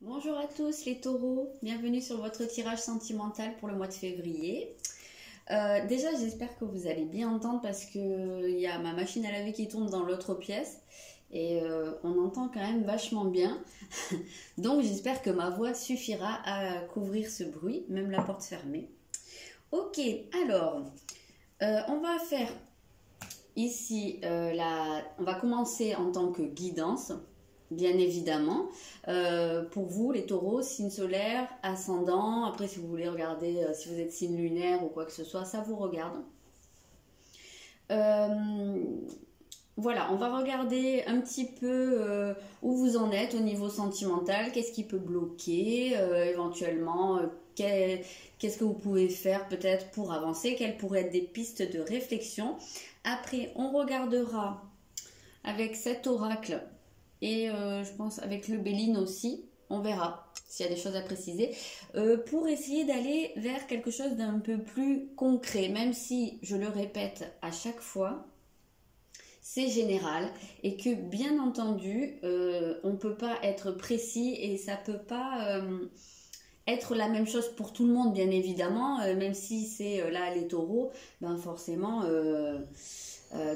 Bonjour à tous les taureaux, bienvenue sur votre tirage sentimental pour le mois de février. Déjà j'espère que vous allez bien entendre parce que il y a ma machine à laver qui tourne dans l'autre pièce et on entend quand même vachement bien. Donc j'espère que ma voix suffira à couvrir ce bruit, même la porte fermée. Ok, alors on va faire ici, on va commencer en tant que guidance. Bien évidemment, pour vous les taureaux, signe solaire, ascendant, après si vous voulez regarder si vous êtes signe lunaire ou quoi que ce soit, ça vous regarde. Voilà, on va regarder un petit peu où vous en êtes au niveau sentimental, qu'est-ce qui peut bloquer, éventuellement, qu'est-ce que vous pouvez faire peut-être pour avancer, quelles pourraient être des pistes de réflexion. Après, on regardera avec cet oracle. Et je pense avec le Béline aussi, on verra s'il y a des choses à préciser, pour essayer d'aller vers quelque chose d'un peu plus concret, même si, je le répète à chaque fois, c'est général et que bien entendu, on ne peut pas être précis et ça ne peut pas être la même chose pour tout le monde, bien évidemment, même si c'est là les taureaux, ben forcément...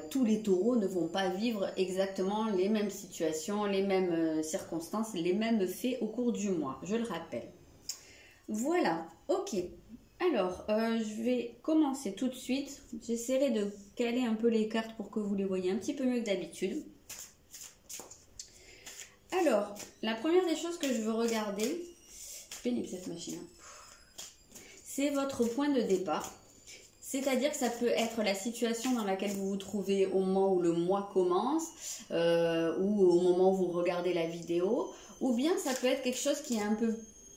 tous les taureaux ne vont pas vivre exactement les mêmes situations, les mêmes circonstances, les mêmes faits au cours du mois, je le rappelle. Voilà, ok. Alors, je vais commencer tout de suite. J'essaierai de caler un peu les cartes pour que vous les voyez un petit peu mieux que d'habitude. Alors, la première des choses que je veux regarder, c'est pénible cette machine, c'est votre point de départ. C'est-à-dire que ça peut être la situation dans laquelle vous vous trouvez au moment où le mois commence ou au moment où vous regardez la vidéo, ou bien ça peut être quelque chose qui est un peu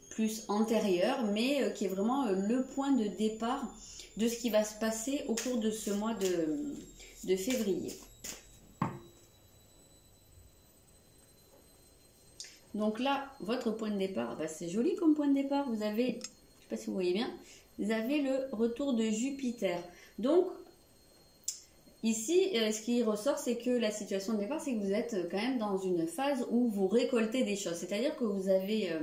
plus antérieur, mais qui est vraiment le point de départ de ce qui va se passer au cours de ce mois de février. Donc là, votre point de départ, bah c'est joli comme point de départ, vous avez, je ne sais pas si vous voyez bien, vous avez le retour de Jupiter. Donc, ici, ce qui ressort, c'est que la situation de départ, c'est que vous êtes quand même dans une phase où vous récoltez des choses. C'est-à-dire que vous avez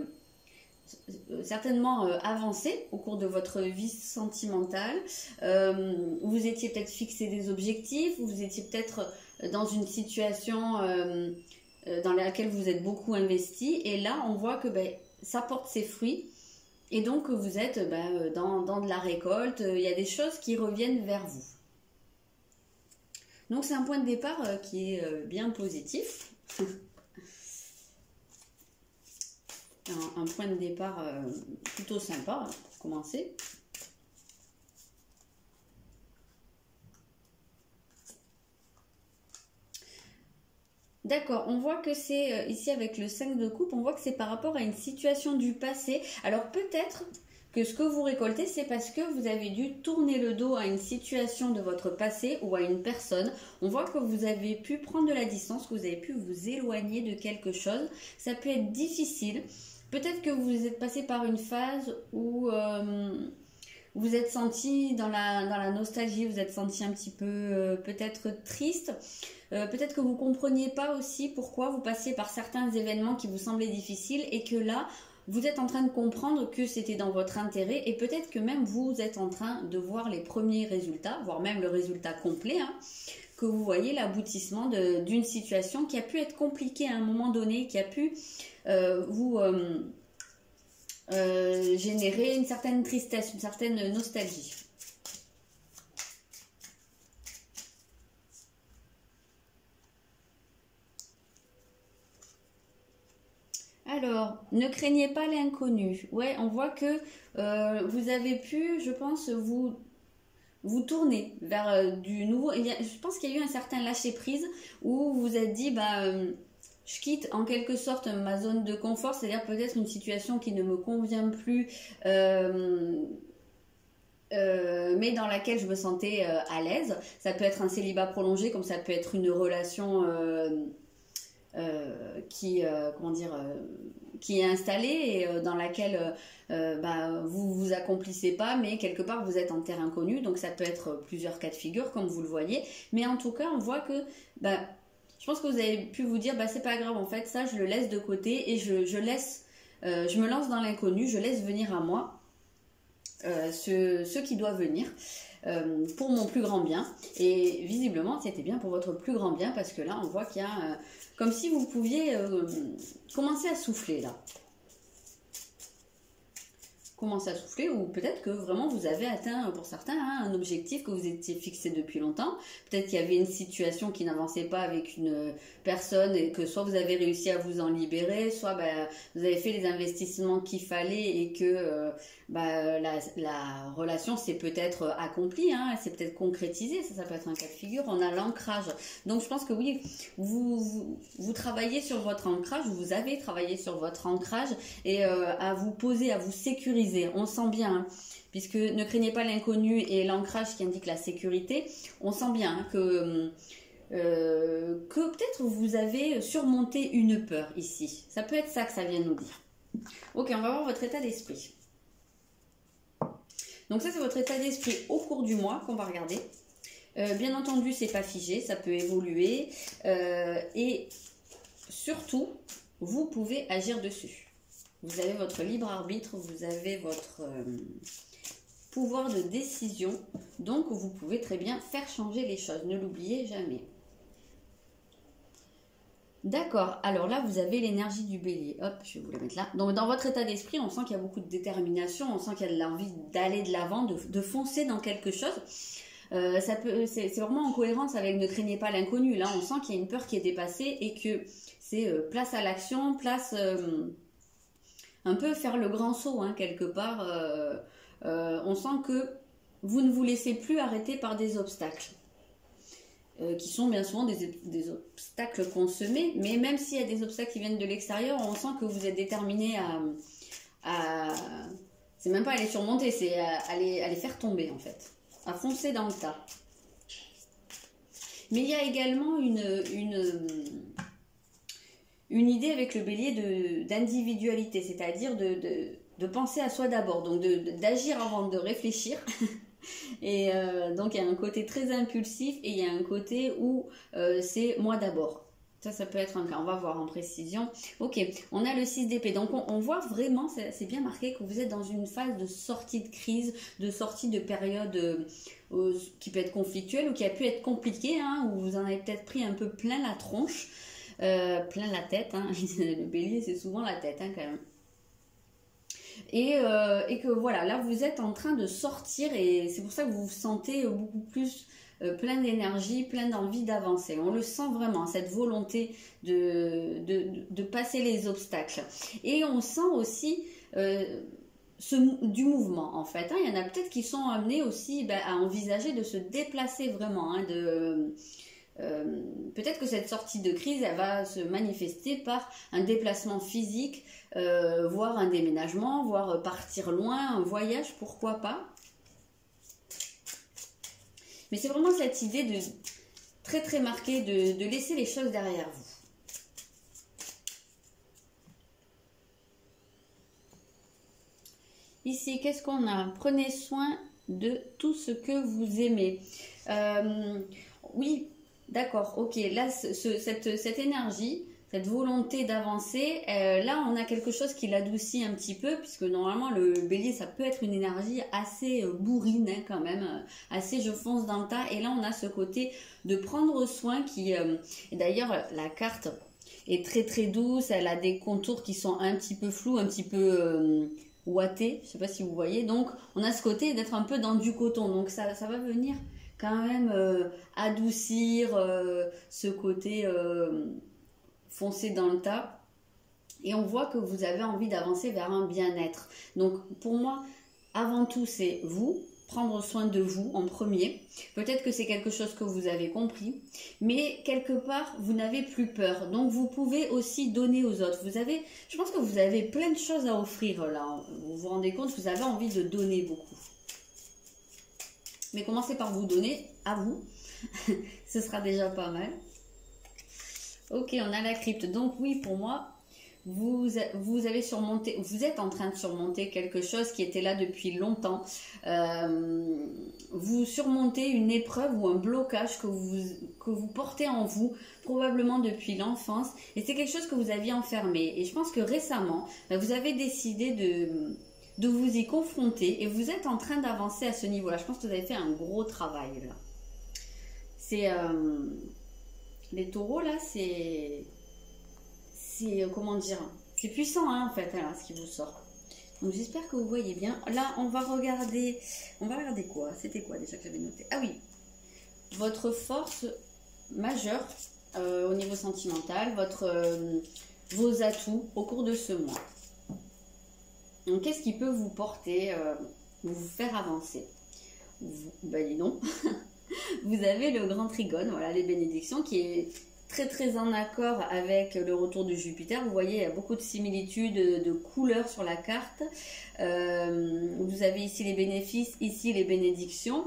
certainement avancé au cours de votre vie sentimentale. Vous étiez peut-être fixé des objectifs, vous étiez peut-être dans une situation dans laquelle vous êtes beaucoup investi. Et là, on voit que ça porte ses fruits. Et donc, vous êtes dans de la récolte, il y a des choses qui reviennent vers vous. Donc, c'est un point de départ qui est bien positif. un point de départ plutôt sympa pour commencer. D'accord, on voit que c'est ici avec le 5 de coupe, on voit que c'est par rapport à une situation du passé. Alors peut-être que ce que vous récoltez, c'est parce que vous avez dû tourner le dos à une situation de votre passé ou à une personne. On voit que vous avez pu prendre de la distance, que vous avez pu vous éloigner de quelque chose. Ça peut être difficile. Peut-être que vous êtes passé par une phase où... vous êtes senti dans la nostalgie, vous êtes senti un petit peu peut-être triste. Peut-être que vous ne compreniez pas aussi pourquoi vous passiez par certains événements qui vous semblaient difficiles et que là, vous êtes en train de comprendre que c'était dans votre intérêt et peut-être que même vous êtes en train de voir les premiers résultats, voire même le résultat complet, que vous voyez l'aboutissement d'une situation qui a pu être compliquée à un moment donné, qui a pu vous... générer une certaine tristesse, une certaine nostalgie. Alors, ne craignez pas l'inconnu. Ouais, on voit que vous avez pu, je pense, vous tourner vers du nouveau. Je pense qu'il y a eu un certain lâcher-prise où vous vous êtes dit, je quitte en quelque sorte ma zone de confort, c'est-à-dire peut-être une situation qui ne me convient plus, mais dans laquelle je me sentais à l'aise. Ça peut être un célibat prolongé, comme ça peut être une relation qui est installée et dans laquelle vous vous accomplissez pas, mais quelque part vous êtes en terre inconnue. Donc ça peut être plusieurs cas de figure, comme vous le voyez. Mais en tout cas, on voit que... je pense que vous avez pu vous dire, c'est pas grave, en fait, ça, je le laisse de côté et je laisse je me lance dans l'inconnu, je laisse venir à moi ce qui doit venir. Pour mon plus grand bien, et visiblement c'était bien pour votre plus grand bien, parce que là on voit qu'il y a comme si vous pouviez commencer à souffler là. Commencer à souffler, ou peut-être que vraiment vous avez atteint pour certains un objectif que vous étiez fixé depuis longtemps. Peut-être qu'il y avait une situation qui n'avançait pas avec une personne et que soit vous avez réussi à vous en libérer, soit vous avez fait les investissements qu'il fallait et que la relation s'est peut-être accomplie, elle s'est peut-être concrétisée. Ça peut être un cas de figure. On a l'ancrage. Donc je pense que oui, vous travaillez sur votre ancrage, vous avez travaillé sur votre ancrage et à vous poser, à vous sécuriser. On sent bien, puisque ne craignez pas l'inconnu et l'ancrage qui indique la sécurité, on sent bien que peut-être vous avez surmonté une peur ici. Ça peut être ça que ça vient nous dire. Ok, on va voir votre état d'esprit. Donc ça, c'est votre état d'esprit au cours du mois qu'on va regarder. Bien entendu, c'est pas figé, ça peut évoluer. Et surtout, vous pouvez agir dessus. Vous avez votre libre arbitre, vous avez votre pouvoir de décision. Donc, vous pouvez très bien faire changer les choses. Ne l'oubliez jamais. D'accord. Alors là, vous avez l'énergie du bélier. Hop, je vais vous la mettre là. Donc, dans votre état d'esprit, on sent qu'il y a beaucoup de détermination. On sent qu'il y a de l'envie d'aller de l'avant, de foncer dans quelque chose. C'est vraiment en cohérence avec ne craignez pas l'inconnu. Là, on sent qu'il y a une peur qui est dépassée et que c'est place à l'action, place... un peu faire le grand saut, quelque part. On sent que vous ne vous laissez plus arrêter par des obstacles, qui sont bien souvent des obstacles consommés, mais même s'il y a des obstacles qui viennent de l'extérieur, on sent que vous êtes déterminé c'est même pas à les surmonter, c'est à les faire tomber, en fait, à foncer dans le tas. Mais il y a également une idée avec le bélier d'individualité, c'est-à-dire de penser à soi d'abord, donc d'agir avant de réfléchir. Et donc il y a un côté très impulsif et il y a un côté où c'est moi d'abord. Ça peut être un cas, on va voir en précision. Ok, on a le 6 d'épée, donc on voit vraiment, c'est bien marqué que vous êtes dans une phase de sortie de crise, de sortie de période qui peut être conflictuelle ou qui a pu être compliquée, où vous en avez peut-être pris un peu plein la tronche. Plein la tête, le bélier c'est souvent la tête quand même, et que voilà, là vous êtes en train de sortir et c'est pour ça que vous vous sentez beaucoup plus plein d'énergie, plein d'envie d'avancer. On le sent vraiment, cette volonté de passer les obstacles, et on sent aussi du mouvement en fait. Il y en a peut-être qui sont amenés aussi à envisager de se déplacer vraiment, peut-être que cette sortie de crise, elle va se manifester par un déplacement physique, voire un déménagement, voire partir loin, un voyage, pourquoi pas. Mais c'est vraiment cette idée très très marquée de laisser les choses derrière vous. Ici, qu'est-ce qu'on a? Prenez soin de tout ce que vous aimez. Oui. D'accord, ok, là cette énergie, cette volonté d'avancer, là on a quelque chose qui l'adoucit un petit peu, puisque normalement le bélier ça peut être une énergie assez bourrine quand même, assez je fonce dans le tas, et là on a ce côté de prendre soin qui, et d'ailleurs la carte est très très douce, elle a des contours qui sont un petit peu flous, un petit peu ouatés, je sais pas si vous voyez, donc on a ce côté d'être un peu dans du coton, donc ça va venir quand même adoucir ce côté foncé dans le tas, et on voit que vous avez envie d'avancer vers un bien-être. Donc pour moi, avant tout, c'est vous, prendre soin de vous en premier. Peut-être que c'est quelque chose que vous avez compris, mais quelque part, vous n'avez plus peur. Donc vous pouvez aussi donner aux autres. Je pense que vous avez plein de choses à offrir là. Vous vous rendez compte, vous avez envie de donner beaucoup. Mais commencez par vous donner à vous. Ce sera déjà pas mal. Ok, on a la crypte. Donc oui, pour moi, vous avez surmonté, vous êtes en train de surmonter quelque chose qui était là depuis longtemps. Vous surmontez une épreuve ou un blocage que vous portez en vous, probablement depuis l'enfance. Et c'est quelque chose que vous aviez enfermé. Et je pense que récemment, vous avez décidé de vous y confronter et vous êtes en train d'avancer à ce niveau-là. Je pense que vous avez fait un gros travail là. C'est les taureaux là, c'est comment dire, c'est puissant hein, en fait là, ce qui vous sort. Donc j'espère que vous voyez bien. Là on va regarder quoi? C'était quoi déjà que j'avais noté? Ah oui, votre force majeure au niveau sentimental, vos atouts au cours de ce mois. Donc qu'est-ce qui peut vous porter, vous faire avancer? Ben dis donc. Vous avez le grand trigone, voilà, les bénédictions, qui est très très en accord avec le retour de Jupiter. Vous voyez, il y a beaucoup de similitudes de couleurs sur la carte. Vous avez ici les bénéfices, ici les bénédictions.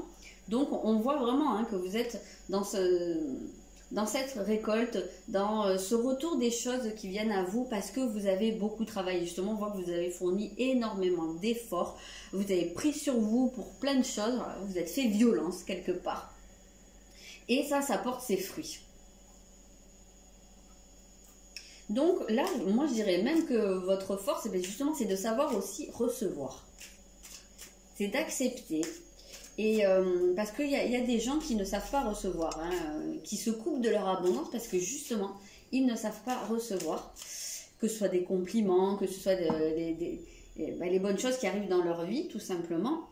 Donc on voit vraiment hein, que vous êtes dans cette récolte, dans ce retour des choses qui viennent à vous parce que vous avez beaucoup travaillé. Justement, on voit que vous avez fourni énormément d'efforts. Vous avez pris sur vous pour plein de choses. Vous êtes fait violence quelque part. Et ça porte ses fruits. Donc là, moi je dirais même que votre force, justement, c'est de savoir aussi recevoir. C'est d'accepter. Et parce qu'il y a des gens qui ne savent pas recevoir, hein, qui se coupent de leur abondance parce que justement, ils ne savent pas recevoir, que ce soit des compliments, que ce soit les bonnes choses qui arrivent dans leur vie, tout simplement.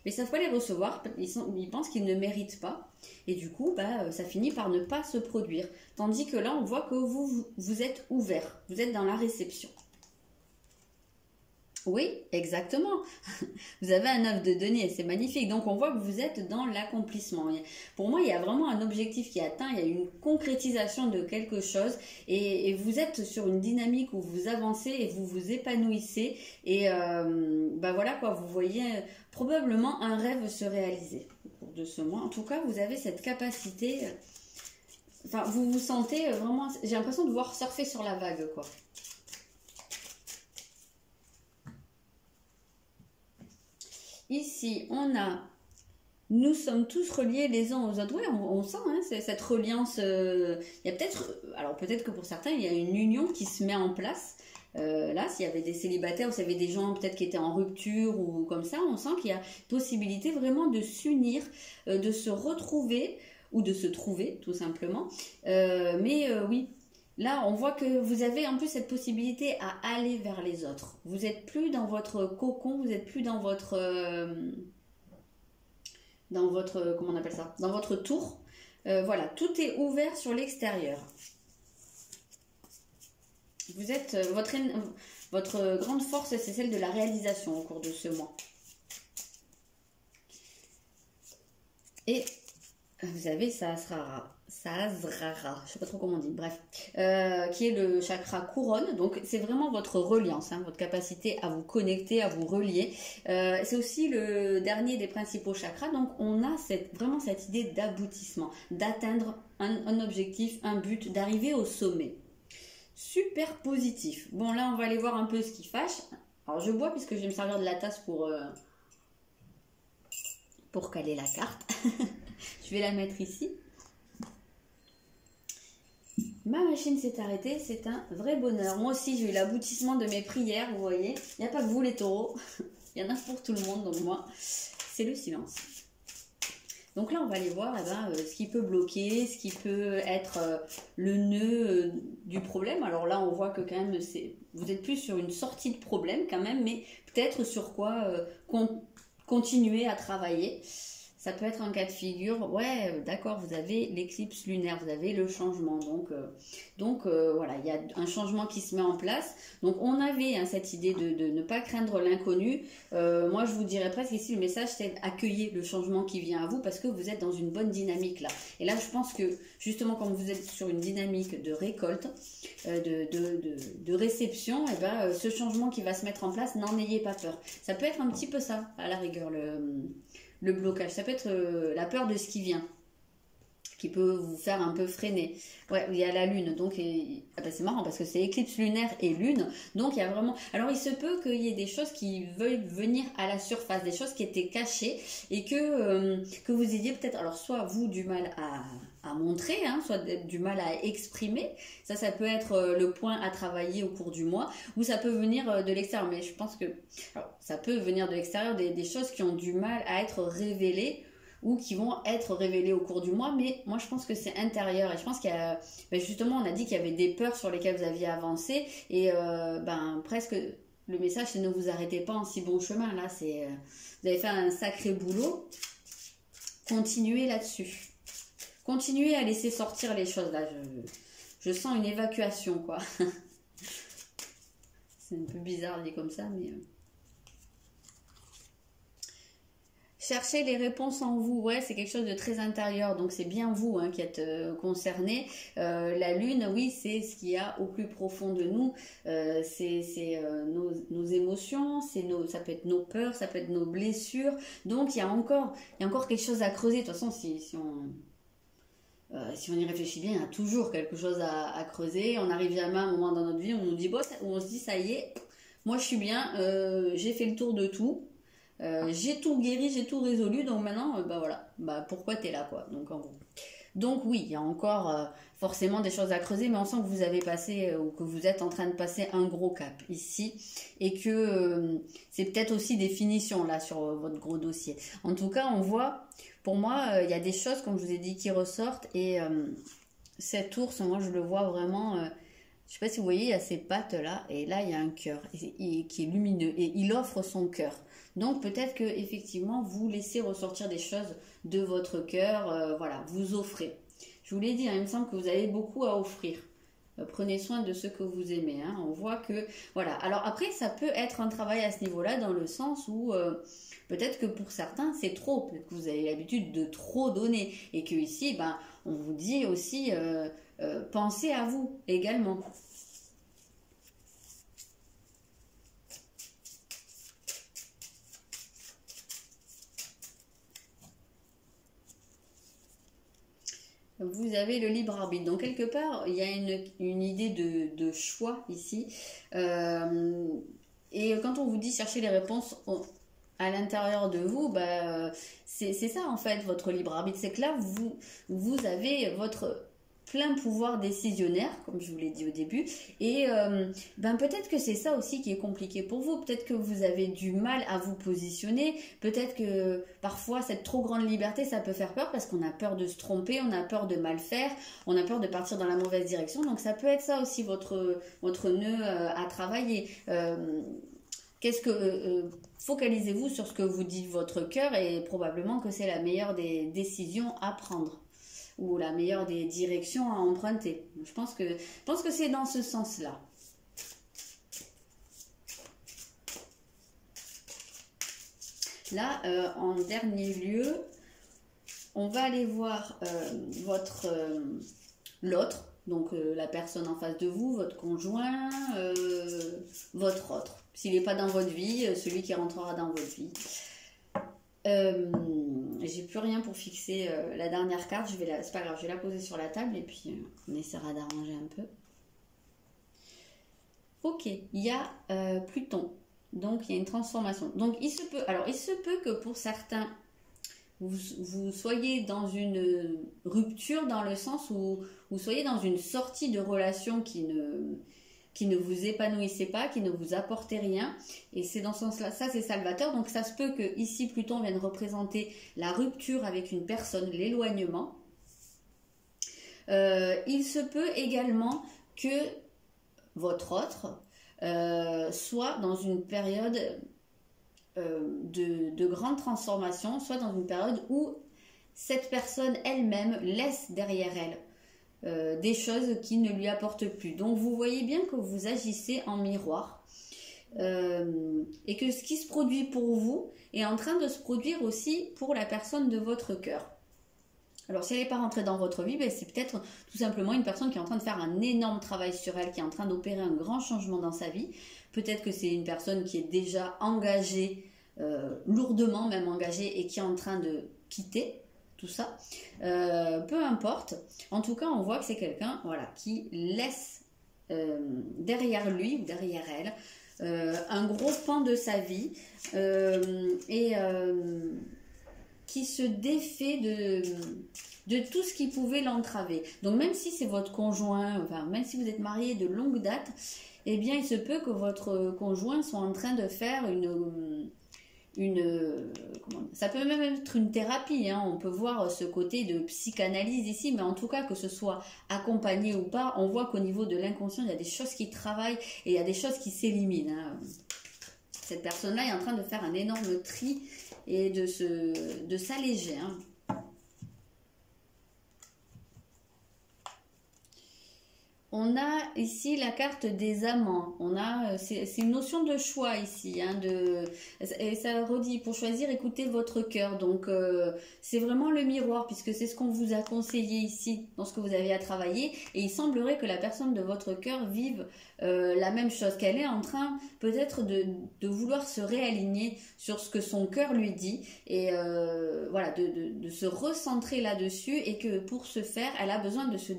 Mais ils ne savent pas les recevoir, ils pensent qu'ils ne méritent pas. Et du coup, ça finit par ne pas se produire. Tandis que là, on voit que vous êtes ouvert, vous êtes dans la réception. Oui, exactement. Vous avez un œuf de denier, c'est magnifique. Donc on voit que vous êtes dans l'accomplissement. Pour moi, il y a vraiment un objectif qui est atteint, il y a une concrétisation de quelque chose et vous êtes sur une dynamique où vous avancez et vous vous épanouissez. Et voilà quoi, vous voyez probablement un rêve se réaliser au cours de ce mois. En tout cas, vous avez cette capacité, enfin vous vous sentez vraiment, j'ai l'impression de voir surfer sur la vague quoi. Ici, on a, nous sommes tous reliés les uns aux autres. Ouais, on sent hein, cette reliance. Il y a peut-être, alors peut-être que pour certains, il y a une union qui se met en place. Là, s'il y avait des célibataires ou s'il y avait des gens peut-être qui étaient en rupture ou comme ça, on sent qu'il y a possibilité vraiment de s'unir, de se retrouver ou de se trouver tout simplement. Oui. Là, on voit que vous avez en plus cette possibilité à aller vers les autres. Vous n'êtes plus dans votre cocon, vous n'êtes plus dans votre comment on appelle ça? Dans votre tour. Voilà, tout est ouvert sur l'extérieur. Vous êtes votre grande force, c'est celle de la réalisation au cours de ce mois. Et vous avez Sahasrara, je sais pas trop comment on dit, bref, qui est le chakra couronne. Donc c'est vraiment votre reliance, hein, votre capacité à vous connecter, à vous relier. C'est aussi le dernier des principaux chakras. Donc on a vraiment cette idée d'aboutissement, d'atteindre un objectif, un but, d'arriver au sommet. Super positif. Bon là on va aller voir un peu ce qui fâche. Alors je bois puisque je vais me servir de la tasse pour caler la carte. Je vais la mettre ici. Ma machine s'est arrêtée, c'est un vrai bonheur. Moi aussi, j'ai eu l'aboutissement de mes prières, vous voyez. Il n'y a pas que vous les taureaux, il y en a pour tout le monde, donc moi, c'est le silence. Donc là, on va aller voir ce qui peut bloquer, ce qui peut être le nœud du problème. Alors là, on voit que quand même, vous êtes plus sur une sortie de problème quand même, mais peut-être sur quoi continuer à travailler. Ça peut être un cas de figure, ouais, d'accord, vous avez l'éclipse lunaire, vous avez le changement. Donc voilà, il y a un changement qui se met en place. Donc on avait hein, cette idée de ne pas craindre l'inconnu. Moi, je vous dirais presque ici, le message, c'est accueillir le changement qui vient à vous parce que vous êtes dans une bonne dynamique là. Et là, je pense que justement, quand vous êtes sur une dynamique de récolte, de réception, ce changement qui va se mettre en place, n'en ayez pas peur. Ça peut être un petit peu ça, à la rigueur, le blocage. Ça peut être la peur de ce qui vient. qui peut vous faire un peu freiner. Ouais, il y a la lune, donc ah ben c'est marrant parce que c'est éclipse lunaire et lune, donc il y a vraiment... Alors il se peut qu'il y ait des choses qui veuillent venir à la surface, des choses qui étaient cachées et que vous ayez peut-être, alors soit vous du mal à montrer, hein, soit du mal à exprimer, ça peut être le point à travailler au cours du mois, ou ça peut venir de l'extérieur, mais je pense que alors, ça peut venir de l'extérieur, des choses qui ont du mal à être révélées, ou qui vont être révélés au cours du mois, mais moi je pense que c'est intérieur et je pense qu'il y a, ben justement on a dit qu'il y avait des peurs sur lesquelles vous aviez avancé et presque le message c'est ne vous arrêtez pas en si bon chemin, là c'est vous avez fait un sacré boulot, continuez là-dessus, continuez à laisser sortir les choses là, je sens une évacuation quoi. C'est un peu bizarre dit comme ça mais... Cherchez les réponses en vous, ouais, c'est quelque chose de très intérieur, donc c'est bien vous hein, qui êtes concerné. La lune, oui, c'est ce qu'il y a au plus profond de nous, c'est nos émotions, ça peut être nos peurs, ça peut être nos blessures, donc il y a encore quelque chose à creuser. De toute façon, si on y réfléchit bien, il y a toujours quelque chose à creuser. On arrive jamais à un moment dans notre vie où on nous dit, bon, où on se dit, ça y est, moi je suis bien, j'ai fait le tour de tout. J'ai tout guéri, j'ai tout résolu, donc maintenant, bah voilà, bah pourquoi t'es là quoi, donc en gros. Donc oui, il y a encore forcément des choses à creuser, mais on sent que vous avez passé, ou que vous êtes en train de passer un gros cap ici, et que c'est peut-être aussi des finitions là sur votre gros dossier. En tout cas, on voit, pour moi, il y a des choses, comme je vous ai dit, qui ressortent, et cet ours, moi je le vois vraiment... je sais pas si vous voyez, il y a ces pattes là, et là il y a un cœur qui est lumineux, et il offre son cœur. Donc peut-être que effectivement vous laissez ressortir des choses de votre cœur, voilà, vous offrez. Je vous l'ai dit, hein, il me semble que vous avez beaucoup à offrir. Prenez soin de ceux que vous aimez. Hein. On voit que, voilà. Alors après, ça peut être un travail à ce niveau-là, dans le sens où peut-être que pour certains c'est trop, peut-être que vous avez l'habitude de trop donner, et que ici, ben, on vous dit aussi, pensez à vous également. Vous avez le libre arbitre. Donc, quelque part, il y a une idée de choix ici. Et quand on vous dit chercher les réponses à l'intérieur de vous, bah, c'est ça en fait, votre libre arbitre. C'est que là, vous avez votre plein pouvoir décisionnaire, comme je vous l'ai dit au début, et ben peut-être que c'est ça aussi qui est compliqué pour vous, peut-être que vous avez du mal à vous positionner, peut-être que parfois cette trop grande liberté ça peut faire peur parce qu'on a peur de se tromper, on a peur de mal faire, on a peur de partir dans la mauvaise direction, donc ça peut être ça aussi votre nœud à travailler. Focalisez-vous sur ce que vous dit votre cœur et probablement que c'est la meilleure des décisions à prendre ou la meilleure des directions à emprunter. Je pense que c'est dans ce sens-là. Là, en dernier lieu, on va aller voir l'autre, donc la personne en face de vous, votre conjoint, votre autre. S'il n'est pas dans votre vie, celui qui rentrera dans votre vie. J'ai plus rien pour fixer la dernière carte, c'est pas grave, je vais la poser sur la table et puis on essaiera d'arranger un peu. Ok, il y a Pluton, donc il y a une transformation. Donc il se peut que pour certains vous soyez dans une rupture, dans le sens où vous soyez dans une sortie de relation qui ne vous épanouissait pas, qui ne vous apportait rien, et c'est dans ce sens-là, ça c'est salvateur, donc ça se peut que ici Pluton vienne représenter la rupture avec une personne, l'éloignement. Il se peut également que votre autre soit dans une période de grande transformation, soit dans une période où cette personne elle-même laisse derrière elle des choses qui ne lui apportent plus. Donc vous voyez bien que vous agissez en miroir et que ce qui se produit pour vous est en train de se produire aussi pour la personne de votre cœur. Alors si elle n'est pas rentrée dans votre vie, ben, c'est peut-être tout simplement une personne qui est en train de faire un énorme travail sur elle, qui est en train d'opérer un grand changement dans sa vie. Peut-être que c'est une personne qui est déjà engagée, lourdement même engagée, et qui est en train de quitter tout ça. Peu importe. En tout cas, on voit que c'est quelqu'un, voilà, qui laisse derrière lui ou derrière elle un gros pan de sa vie et qui se défait de tout ce qui pouvait l'entraver. Donc même si c'est votre conjoint, enfin même si vous êtes marié de longue date, eh bien il se peut que votre conjoint soit en train de faire ça peut même être une thérapie, hein. On peut voir ce côté de psychanalyse ici, mais en tout cas que ce soit accompagné ou pas, on voit qu'au niveau de l'inconscient, il y a des choses qui travaillent et il y a des choses qui s'éliminent, hein. Cette personne-là est en train de faire un énorme tri et de s'alléger, hein. On a ici la carte des amants. On a, c'est une notion de choix ici, hein, et ça redit, pour choisir, écoutez votre cœur. Donc, c'est vraiment le miroir, puisque c'est ce qu'on vous a conseillé ici, dans ce que vous avez à travailler. Et il semblerait que la personne de votre cœur vive la même chose, qu'elle est en train peut-être de vouloir se réaligner sur ce que son cœur lui dit. Et voilà, de se recentrer là-dessus. Et que pour ce faire, elle a besoin de se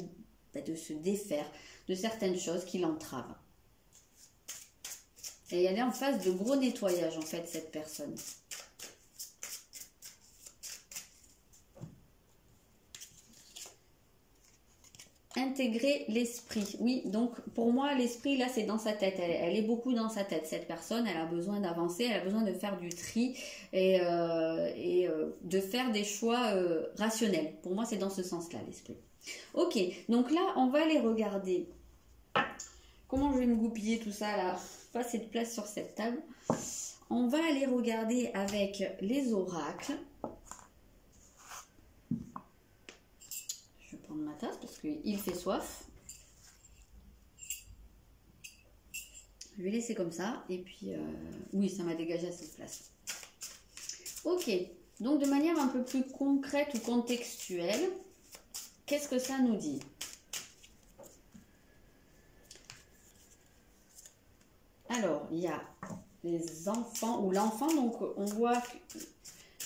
défaire de certaines choses qui l'entravent. Et elle est en phase de gros nettoyage, en fait, cette personne. Intégrer l'esprit. Oui, donc pour moi, l'esprit, là, c'est dans sa tête. Elle est beaucoup dans sa tête, cette personne. Elle a besoin d'avancer, elle a besoin de faire du tri et de faire des choix rationnels. Pour moi, c'est dans ce sens-là, l'esprit. Ok, donc là, on va aller regarder. Comment je vais me goupiller tout ça, là? Pas assez de place sur cette table. On va aller regarder avec les oracles. Je vais prendre ma tasse parce qu'il fait soif. Je vais laisser comme ça. Et puis, oui, ça m'a dégagé assez de place. Ok, donc de manière un peu plus concrète ou contextuelle, qu'est-ce que ça nous dit? Alors, il y a les enfants ou l'enfant, donc on voit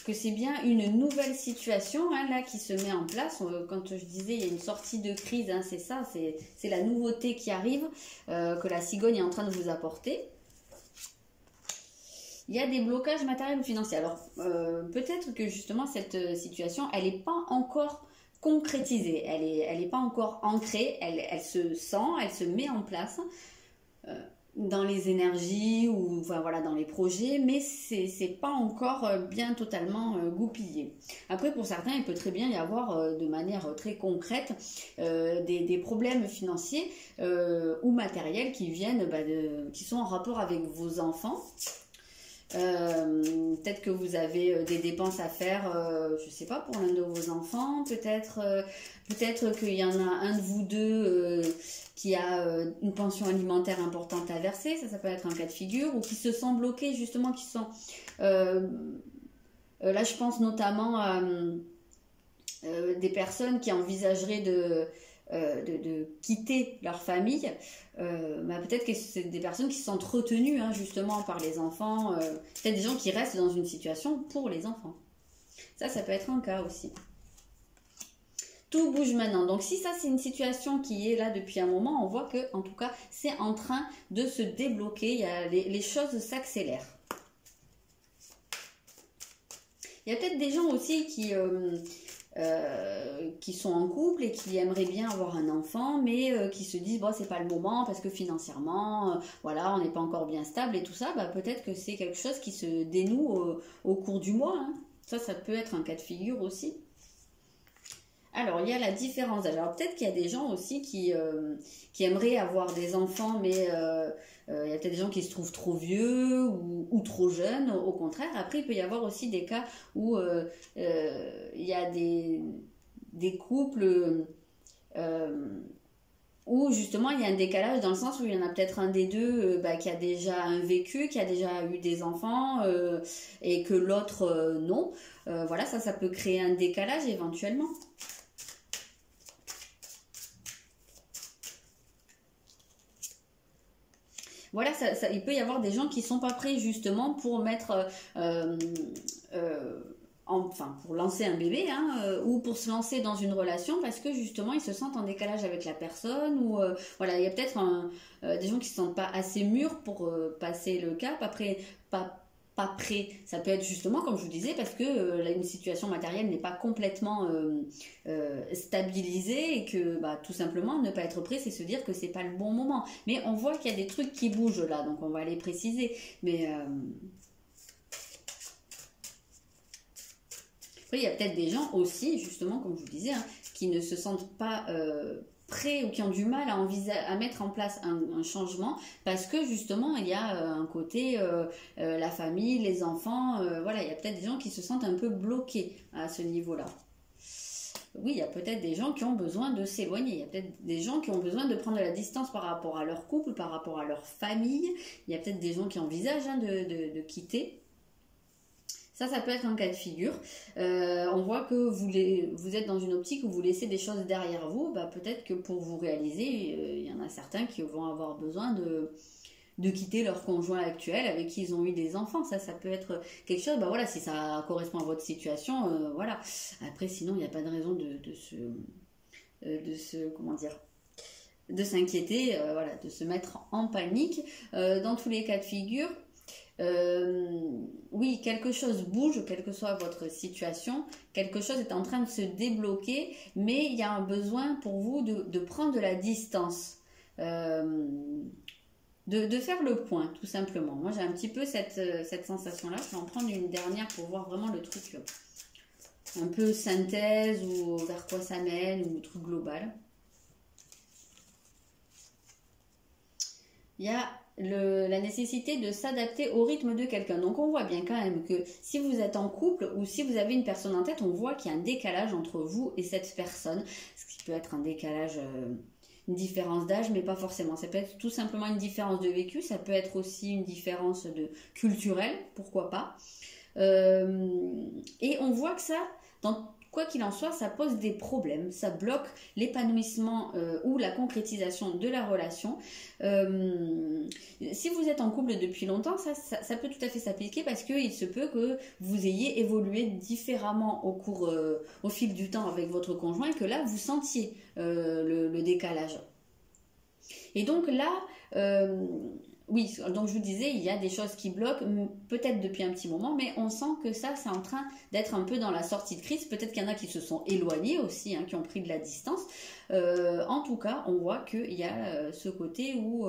que c'est bien une nouvelle situation, hein, là qui se met en place. Quand je disais il y a une sortie de crise, hein, c'est ça, c'est la nouveauté qui arrive, que la cigogne est en train de vous apporter. Il y a des blocages matériels ou financiers. Alors, peut-être que justement cette situation, elle n'est pas encore concrétisée, elle est pas encore ancrée, elle se sent, elle se met en place dans les énergies ou enfin, voilà, dans les projets, mais c'est pas encore bien totalement goupillé. Après, pour certains, il peut très bien y avoir de manière très concrète des problèmes financiers ou matériels qui viennent, qui sont en rapport avec vos enfants. Peut-être que vous avez des dépenses à faire, je sais pas, pour l'un de vos enfants, peut-être qu'il y en a un de vous deux qui a une pension alimentaire importante à verser, ça peut être un cas de figure, ou qui se sent bloqués justement, qui sont là je pense notamment à des personnes qui envisageraient de quitter leur famille, peut-être que c'est des personnes qui se sentent retenues, hein, justement par les enfants, peut-être des gens qui restent dans une situation pour les enfants. Ça peut être un cas aussi. Tout bouge maintenant. Donc si ça c'est une situation qui est là depuis un moment, on voit que en tout cas c'est en train de se débloquer, il y a, les choses s'accélèrent. Il y a peut-être des gens aussi qui sont en couple et qui aimeraient bien avoir un enfant, mais qui se disent bon c'est pas le moment parce que financièrement voilà on n'est pas encore bien stable et tout ça, peut-être que c'est quelque chose qui se dénoue au cours du mois, hein. Ça peut être un cas de figure aussi. Alors il y a la différence, alors peut-être qu'il y a des gens aussi qui aimeraient avoir des enfants, mais il y a peut-être des gens qui se trouvent trop vieux ou trop jeunes, au contraire. Après, il peut y avoir aussi des cas où il y a des couples où justement il y a un décalage dans le sens où il y en a peut-être un des deux qui a déjà un vécu, qui a déjà eu des enfants et que l'autre non. Voilà, ça peut créer un décalage éventuellement. Voilà, il peut y avoir des gens qui ne sont pas prêts justement pour mettre enfin pour lancer un bébé, hein, ou pour se lancer dans une relation parce que justement ils se sentent en décalage avec la personne, ou voilà, il y a peut-être des gens qui se sentent pas assez mûrs pour passer le cap. Après, pas prêt, ça peut être justement comme je vous disais parce que là, une situation matérielle n'est pas complètement stabilisée, et que bah, tout simplement ne pas être prêt, c'est se dire que c'est pas le bon moment. Mais on voit qu'il y a des trucs qui bougent là, donc on va les préciser. Mais après, il y a peut-être des gens aussi, justement, comme je vous disais, hein, qui ne se sentent pas prêts, ou qui ont du mal à mettre en place un changement parce que justement, il y a un côté, la famille, les enfants, voilà, il y a peut-être des gens qui se sentent un peu bloqués à ce niveau-là. Oui, il y a peut-être des gens qui ont besoin de s'éloigner, il y a peut-être des gens qui ont besoin de prendre de la distance par rapport à leur couple, par rapport à leur famille, il y a peut-être des gens qui envisagent hein, de quitter. Ça peut être un cas de figure. On voit que vous êtes dans une optique où vous laissez des choses derrière vous. Bah, peut-être que pour vous réaliser, il y en a certains qui vont avoir besoin de quitter leur conjoint actuel avec qui ils ont eu des enfants. Ça peut être quelque chose. Bah voilà, si ça correspond à votre situation, voilà. Après, sinon, il n'y a pas de raison comment dire, de s'inquiéter, voilà, de se mettre en panique. Dans tous les cas de figure. Oui, quelque chose bouge, quelle que soit votre situation, quelque chose est en train de se débloquer, mais il y a un besoin pour vous de prendre de la distance, de faire le point, tout simplement. Moi, j'ai un petit peu cette sensation-là. Je vais en prendre une dernière pour voir vraiment le truc un peu synthèse, ou vers quoi ça mène, ou truc global. Il y a la nécessité de s'adapter au rythme de quelqu'un. Donc on voit bien quand même que si vous êtes en couple ou si vous avez une personne en tête, on voit qu'il y a un décalage entre vous et cette personne. Ce qui peut être un décalage, une différence d'âge, mais pas forcément. Ça peut être tout simplement une différence de vécu, ça peut être aussi une différence culturelle, pourquoi pas. Et on voit que ça, quoi qu'il en soit, ça pose des problèmes, ça bloque l'épanouissement ou la concrétisation de la relation. Si vous êtes en couple depuis longtemps, ça peut tout à fait s'appliquer parce qu'il se peut que vous ayez évolué différemment au fil du temps avec votre conjoint, et que là, vous sentiez le décalage. Et donc là, oui, donc je vous disais, il y a des choses qui bloquent, peut-être depuis un petit moment, mais on sent que ça, c'est en train d'être un peu dans la sortie de crise. Peut-être qu'il y en a qui se sont éloignés aussi, hein, qui ont pris de la distance. En tout cas, on voit qu'il y a ce côté où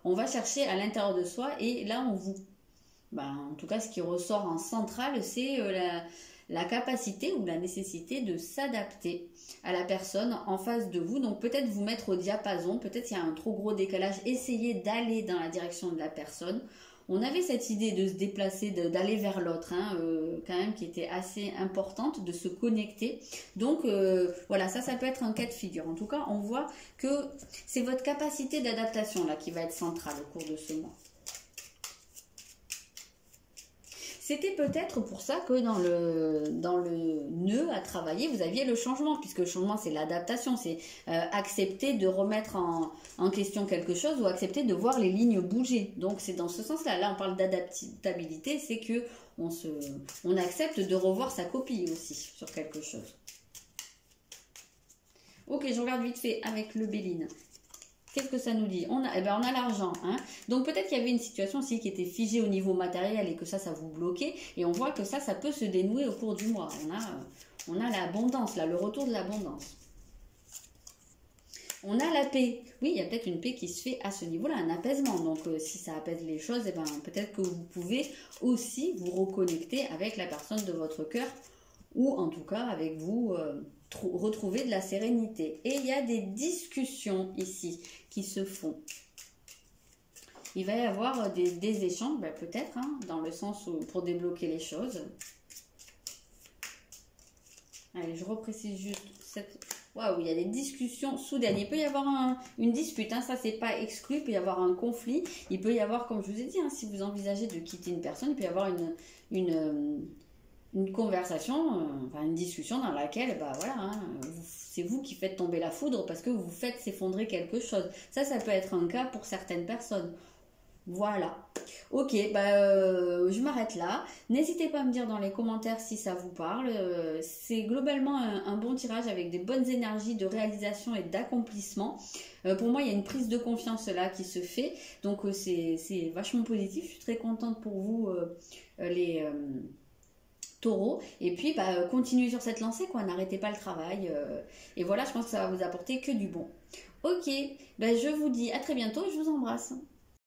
on va chercher à l'intérieur de soi, et là, en tout cas, ce qui ressort en centrale, c'est la capacité ou la nécessité de s'adapter à la personne en face de vous. Donc peut-être vous mettre au diapason, peut-être il y a un trop gros décalage, essayez d'aller dans la direction de la personne. On avait cette idée de se déplacer, d'aller vers l'autre, hein, quand même, qui était assez importante, de se connecter. Donc voilà, ça peut être un cas de figure. En tout cas, on voit que c'est votre capacité d'adaptation là qui va être centrale au cours de ce mois. C'était peut-être pour ça que dans le nœud à travailler, vous aviez le changement, puisque le changement, c'est l'adaptation, c'est accepter de remettre en question quelque chose, ou accepter de voir les lignes bouger. Donc c'est dans ce sens-là. Là, on parle d'adaptabilité, c'est que on accepte de revoir sa copie aussi sur quelque chose. Ok, je regarde vite fait avec le Béline. Qu'est-ce que ça nous dit? On a l'argent. Hein. Donc peut-être qu'il y avait une situation aussi qui était figée au niveau matériel, et que ça vous bloquait. Et on voit que ça peut se dénouer au cours du mois. On a l'abondance, là, le retour de l'abondance. On a la paix. Oui, il y a peut-être une paix qui se fait à ce niveau-là, un apaisement. Donc si ça apaise les choses, peut-être que vous pouvez aussi vous reconnecter avec la personne de votre cœur, ou en tout cas avec vous... retrouver de la sérénité. Et il y a des discussions ici qui se font. Il va y avoir des échanges, peut-être, hein, dans le sens où, pour débloquer les choses. Allez, je reprécise juste cette... Waouh, il y a des discussions soudaines. Il peut y avoir une dispute, hein, ça c'est pas exclu. Il peut y avoir un conflit. Il peut y avoir, comme je vous ai dit, hein, si vous envisagez de quitter une personne, il peut y avoir une conversation, une discussion dans laquelle, voilà, hein, c'est vous qui faites tomber la foudre parce que vous faites s'effondrer quelque chose. Ça peut être un cas pour certaines personnes. Voilà. Ok, je m'arrête là. N'hésitez pas à me dire dans les commentaires si ça vous parle. C'est globalement un bon tirage avec des bonnes énergies de réalisation et d'accomplissement. Pour moi, il y a une prise de confiance là qui se fait. Donc, c'est vachement positif. Je suis très contente pour vous, les taureaux. Et puis, continuez sur cette lancée, quoi. N'arrêtez pas le travail. Et voilà, je pense que ça va vous apporter que du bon. Ok, je vous dis à très bientôt. Je vous embrasse.